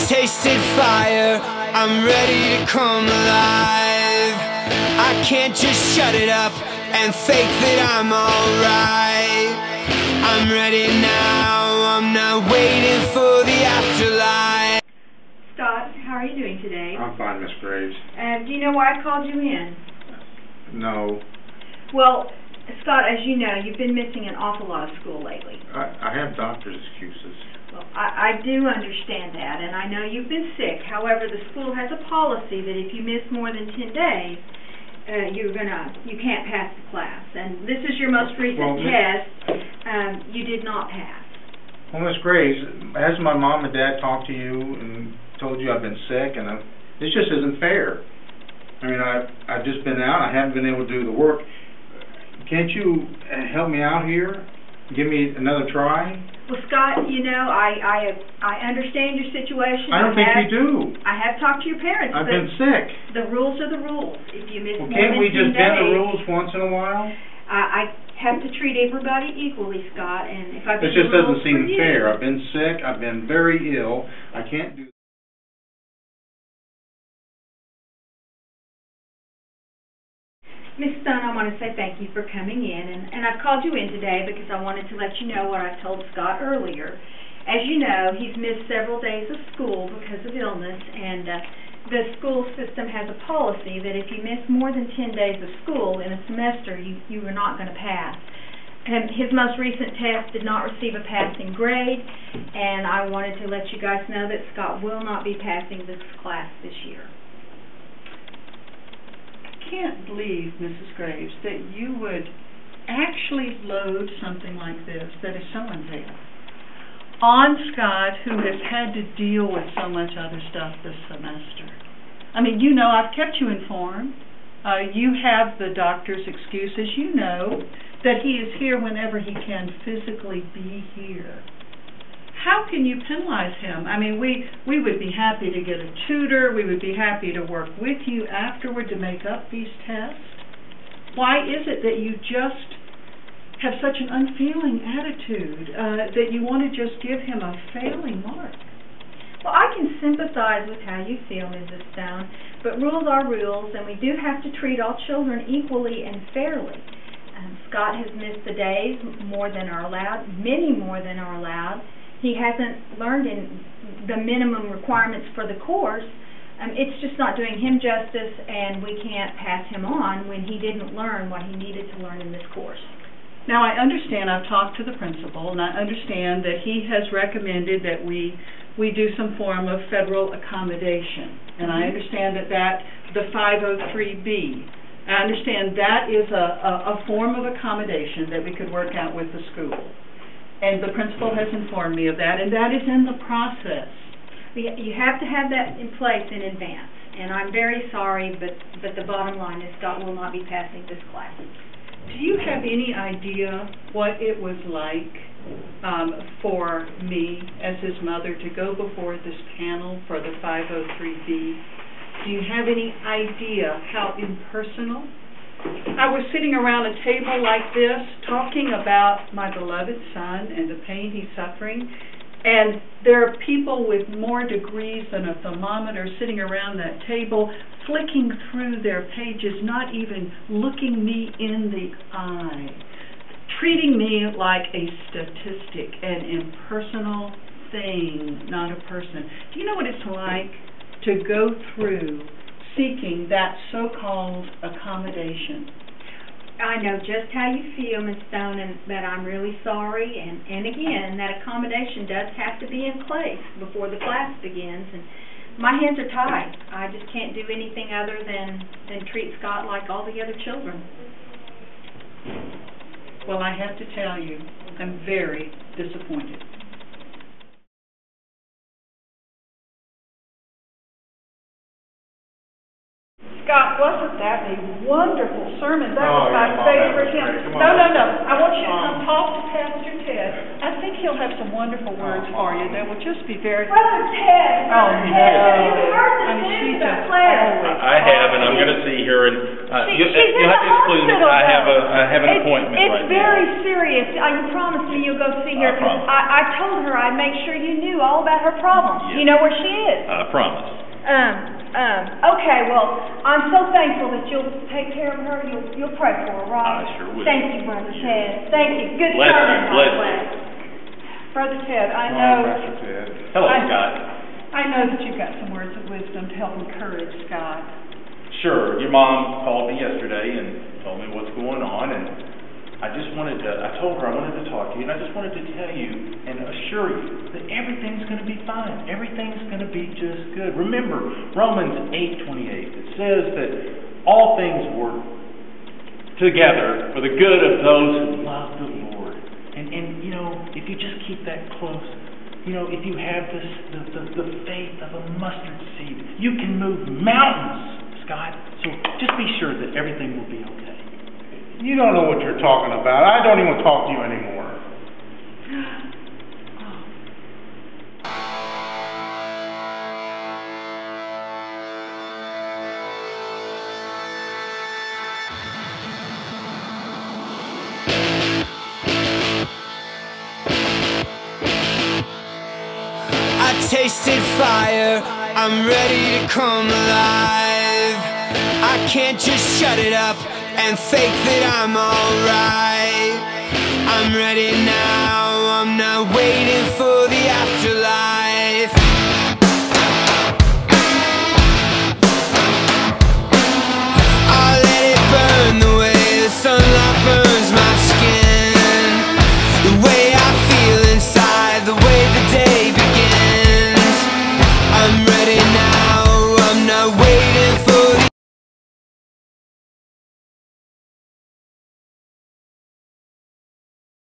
tasted fire, I'm ready to come alive. I can't just shut it up and fake that I'm alright. I'm ready now, I'm not waiting for the afterlife. Scott, how are you doing today? I'm fine, Miss Graves. Do you know why I called you in? No. Well, Scott, as you know, you've been missing an awful lot of school lately. I have doctor's excuses. Well, I do understand that, and I know you've been sick. However, the school has a policy that if you miss more than 10 days, you can't pass the class. And this is your most recent test. You did not pass. Well, Miss Graves, has my mom and dad talked to you and told you I've been sick? And this just isn't fair. I mean, I've just been out. I haven't been able to do the work. Can't you help me out here? Give me another try? Well, Scott, you know, I understand your situation. I don't think you do. I have talked to your parents. I've been sick. The rules are the rules. If you miss more than 10 days... Can't we just bend the rules once in a while? I have to treat everybody equally, Scott, and if I... This just doesn't seem fair. I've been sick. I've been very ill. I can't do... Ms. Stone, I want to say thank you for coming in, and I've called you in today because I wanted to let you know what I've told Scott earlier. As you know, he's missed several days of school because of illness, and the school system has a policy that if you miss more than 10 days of school in a semester, you are not going to pass. And his most recent test did not receive a passing grade, and I wanted to let you guys know that Scott will not be passing this class this year. I can't believe, Mrs. Graves, that you would actually load something like this that is so unfair on Scott, who has had to deal with so much other stuff this semester. I mean, you know, I've kept you informed. You have the doctor's excuses. You know that he is here whenever he can physically be here. How can you penalize him? I mean, we would be happy to get a tutor. We would be happy to work with you afterward to make up these tests. Why is it that you just have such an unfeeling attitude, that you want to just give him a failing mark? Well, I can sympathize with how you feel, Mrs. Stone, but rules are rules, and we do have to treat all children equally and fairly. Scott has missed the days more than are allowed, many more than are allowed. He hasn't learned in the minimum requirements for the course. It's just not doing him justice, and we can't pass him on when he didn't learn what he needed to learn in this course. Now, I understand, I've talked to the principal, and I understand that he has recommended that we do some form of federal accommodation. And I understand that the 503B, I understand that is a form of accommodation that we could work out with the school. And the principal has informed me of that, and that is in the process. You have to have that in place in advance, and I'm very sorry, but the bottom line is Scott will not be passing this class. Do you have any idea what it was like for me as his mother to go before this panel for the 503B? Do you have any idea how impersonal? I was sitting around a table like this talking about my beloved son and the pain he's suffering, and there are people with more degrees than a thermometer sitting around that table flicking through their pages, not even looking me in the eye, treating me like a statistic, an impersonal thing, not a person. Do you know what it's like to go through seeking that so-called accommodation? I know just how you feel, Ms. Stone, and that I'm really sorry, and again, that accommodation does have to be in place before the class begins, and my hands are tied. I just can't do anything other than treat Scott like all the other children. Well, I have to tell you, I'm very disappointed. Scott, wasn't that a wonderful sermon? That was my favorite hymn. No. I want you to come talk to Pastor Ted. I think he'll have some wonderful words for you that will just be very... Brother Ted! Oh, no. I mean, she just always... I have, and I'm going to see her, and She's in the hospital. I have an appointment right now. It's very serious. You promised me you'll go see her. I told her I'd make sure you knew all about her problems. Yes. You know where she is. I promise. Okay, well, I'm so thankful that you'll take care of her. You'll pray for her, right? I sure will. Thank you, Brother Ted. Thank you. Good Bless sermon, you, by the bless way. Brother Ted, I Hi, know. Pastor Ted. Hello, Scott. I know that you've got some words of wisdom to help encourage Scott. Sure. Your mom called me yesterday and told me what's going on, and I told her I wanted to talk to you, and I just wanted to tell you and assure you that everything's going to be fine. Everything's going to be just good. Remember, Romans 8:28, it says that all things work together for the good of those who love the Lord. And you know, if you just keep that close, you know, if you have the faith of a mustard seed, you can move mountains, Scott. So just be sure that everything will be okay. You don't know what you're talking about. I don't even talk to you anymore. I tasted fire, I'm ready to come alive. I can't just shut it up and fake that I'm alright. I'm ready now, I'm not waiting for the afterlife.